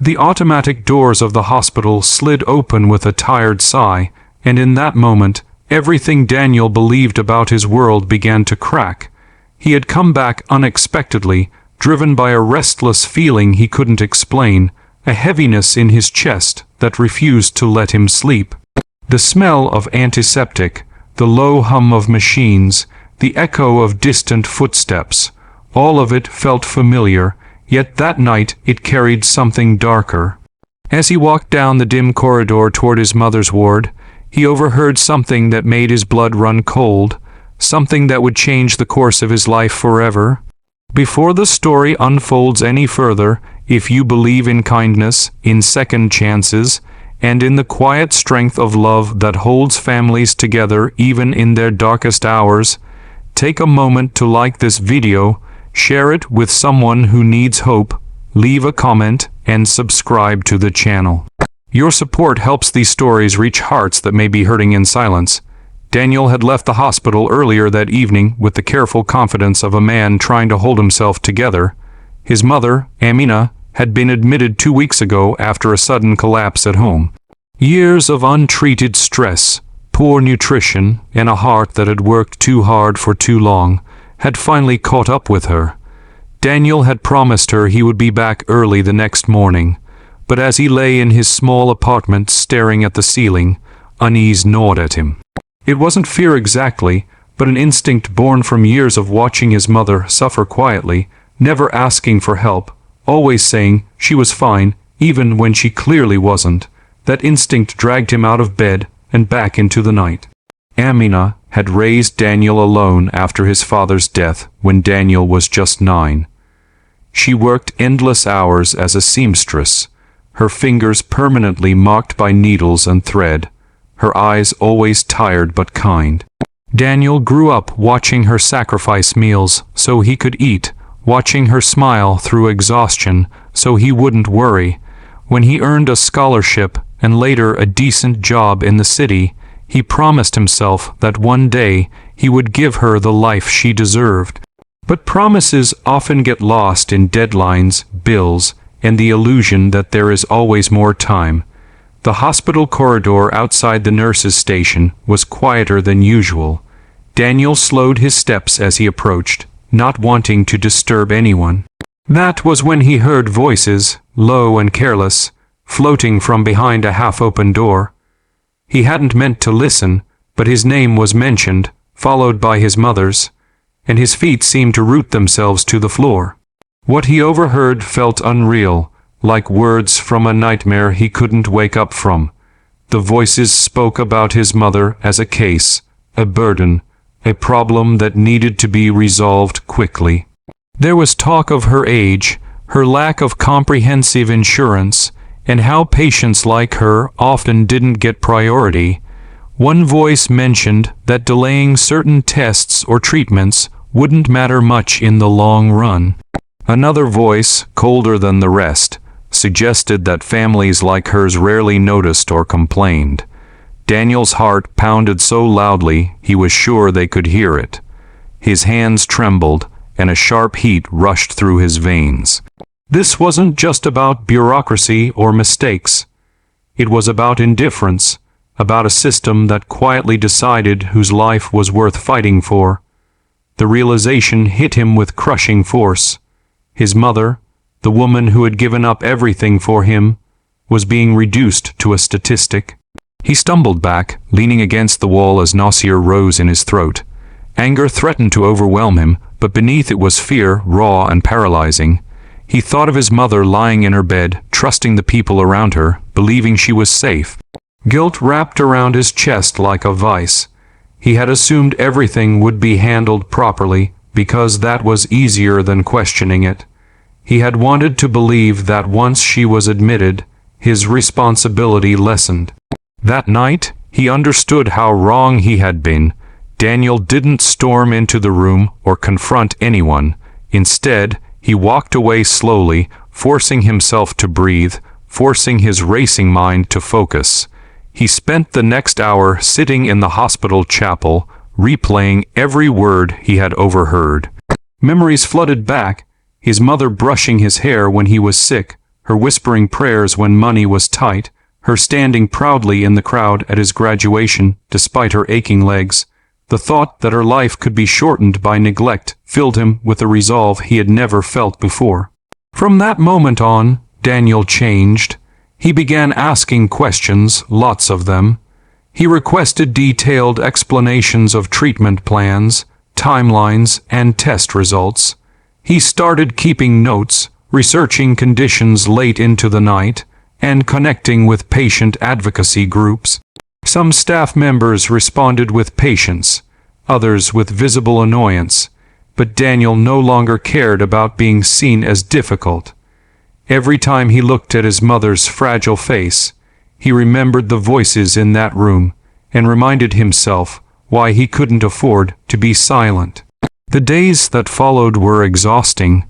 The automatic doors of the hospital slid open with a tired sigh, and in that moment, everything Daniel believed about his world began to crack. He had come back unexpectedly, driven by a restless feeling he couldn't explain, a heaviness in his chest that refused to let him sleep. The smell of antiseptic, the low hum of machines, the echo of distant footsteps, all of it felt familiar, yet that night it carried something darker. As he walked down the dim corridor toward his mother's ward, he overheard something that made his blood run cold, something that would change the course of his life forever. Before the story unfolds any further, if you believe in kindness, in second chances, and in the quiet strength of love that holds families together even in their darkest hours, take a moment to like this video, share it with someone who needs hope, leave a comment, and subscribe to the channel. Your support helps these stories reach hearts that may be hurting in silence. Daniel had left the hospital earlier that evening with the careful confidence of a man trying to hold himself together. His mother, Amina, had been admitted 2 weeks ago after a sudden collapse at home. Years of untreated stress, poor nutrition, and a heart that had worked too hard for too long had finally caught up with her. Daniel had promised her he would be back early the next morning, but as he lay in his small apartment staring at the ceiling, unease gnawed at him. It wasn't fear exactly, but an instinct born from years of watching his mother suffer quietly, never asking for help, always saying she was fine, even when she clearly wasn't. That instinct dragged him out of bed and back into the night. Amina had raised Daniel alone after his father's death when Daniel was just 9. She worked endless hours as a seamstress, her fingers permanently marked by needles and thread, her eyes always tired but kind. Daniel grew up watching her sacrifice meals so he could eat, watching her smile through exhaustion so he wouldn't worry. When he earned a scholarship and later a decent job in the city, he promised himself that one day he would give her the life she deserved. But promises often get lost in deadlines, bills, and the illusion that there is always more time. The hospital corridor outside the nurse's station was quieter than usual. Daniel slowed his steps as he approached, not wanting to disturb anyone. That was when he heard voices, low and careless, floating from behind a half-open door. He hadn't meant to listen, but his name was mentioned, followed by his mother's, and his feet seemed to root themselves to the floor. What he overheard felt unreal, like words from a nightmare he couldn't wake up from. The voices spoke about his mother as a case, a burden, a problem that needed to be resolved quickly. There was talk of her age, her lack of comprehensive insurance, and how patients like her often didn't get priority. One voice mentioned that delaying certain tests or treatments wouldn't matter much in the long run. Another voice, colder than the rest, suggested that families like hers rarely noticed or complained. Daniel's heart pounded so loudly he was sure they could hear it. His hands trembled, and a sharp heat rushed through his veins. This wasn't just about bureaucracy or mistakes. It was about indifference, about a system that quietly decided whose life was worth fighting for. The realization hit him with crushing force. His mother, the woman who had given up everything for him, was being reduced to a statistic. He stumbled back, leaning against the wall as nausea rose in his throat. Anger threatened to overwhelm him, but beneath it was fear, raw and paralyzing. He thought of his mother lying in her bed, trusting the people around her, believing she was safe. Guilt wrapped around his chest like a vice. He had assumed everything would be handled properly, because that was easier than questioning it. He had wanted to believe that once she was admitted, his responsibility lessened. That night, he understood how wrong he had been. Daniel didn't storm into the room or confront anyone. Instead, he walked away slowly, forcing himself to breathe, forcing his racing mind to focus. He spent the next hour sitting in the hospital chapel, replaying every word he had overheard. Memories flooded back, his mother brushing his hair when he was sick, her whispering prayers when money was tight, her standing proudly in the crowd at his graduation despite her aching legs. The thought that her life could be shortened by neglect filled him with a resolve he had never felt before. From that moment on, Daniel changed. He began asking questions, lots of them. He requested detailed explanations of treatment plans, timelines, and test results. He started keeping notes, researching conditions late into the night, and connecting with patient advocacy groups. Some staff members responded with patience, others with visible annoyance, but Daniel no longer cared about being seen as difficult. Every time he looked at his mother's fragile face, he remembered the voices in that room and reminded himself why he couldn't afford to be silent. The days that followed were exhausting.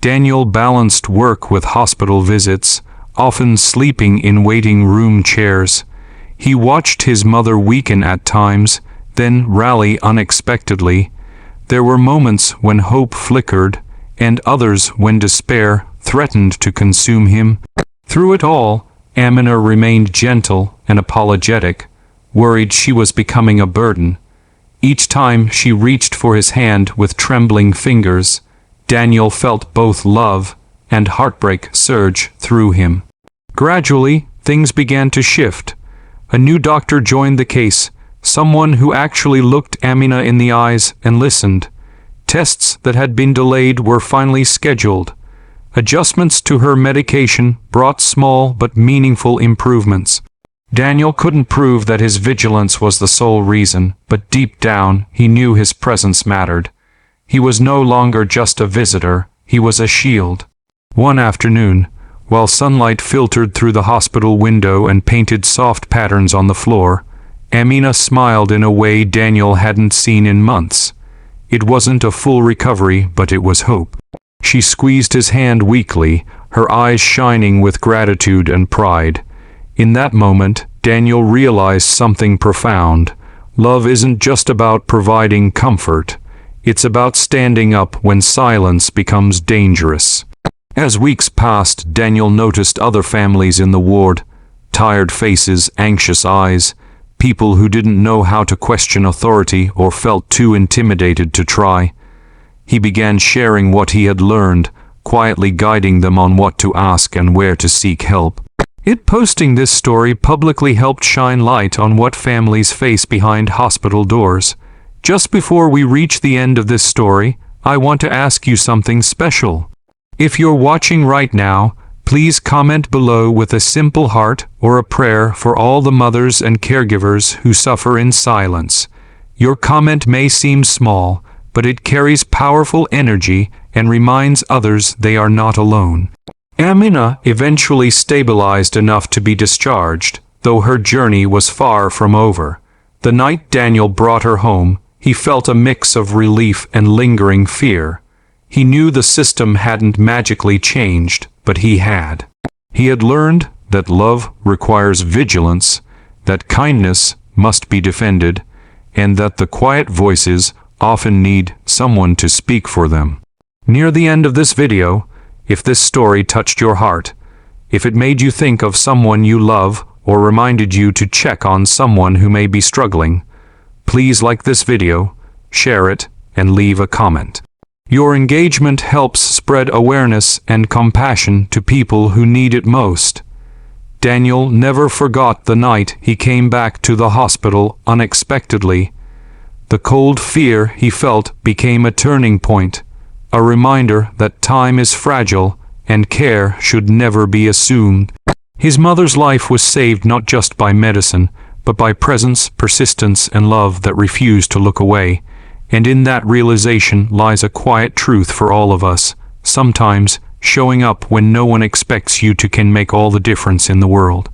Daniel balanced work with hospital visits, often sleeping in waiting room chairs. He watched his mother weaken at times, then rally unexpectedly. There were moments when hope flickered, and others when despair threatened to consume him. Through it all, Amina remained gentle and apologetic, worried she was becoming a burden. Each time she reached for his hand with trembling fingers, Daniel felt both love and heartbreak surge through him. Gradually, things began to shift. A new doctor joined the case, someone who actually looked Amina in the eyes and listened. Tests that had been delayed were finally scheduled. Adjustments to her medication brought small but meaningful improvements. Daniel couldn't prove that his vigilance was the sole reason, but deep down he knew his presence mattered. He was no longer just a visitor, he was a shield. One afternoon, while sunlight filtered through the hospital window and painted soft patterns on the floor, Amina smiled in a way Daniel hadn't seen in months. It wasn't a full recovery, but it was hope. She squeezed his hand weakly, her eyes shining with gratitude and pride. In that moment, Daniel realized something profound. Love isn't just about providing comfort. It's about standing up when silence becomes dangerous. As weeks passed, Daniel noticed other families in the ward. Tired faces, anxious eyes, people who didn't know how to question authority or felt too intimidated to try. He began sharing what he had learned, quietly guiding them on what to ask and where to seek help. Posting this story publicly helped shine light on what families face behind hospital doors. Just before we reach the end of this story, I want to ask you something special. If you're watching right now, please comment below with a simple heart or a prayer for all the mothers and caregivers who suffer in silence. Your comment may seem small, but it carries powerful energy and reminds others they are not alone. Amina eventually stabilized enough to be discharged, though her journey was far from over. The night Daniel brought her home, he felt a mix of relief and lingering fear. He knew the system hadn't magically changed, but he had. He had learned that love requires vigilance, that kindness must be defended, and that the quiet voices often need someone to speak for them. Near the end of this video, if this story touched your heart, if it made you think of someone you love or reminded you to check on someone who may be struggling, please like this video, share it, and leave a comment. Your engagement helps spread awareness and compassion to people who need it most. Daniel never forgot the night he came back to the hospital unexpectedly. The cold fear he felt became a turning point, a reminder that time is fragile and care should never be assumed. His mother's life was saved not just by medicine, but by presence, persistence, and love that refused to look away. And in that realization lies a quiet truth for all of us. Sometimes, showing up when no one expects you to can make all the difference in the world.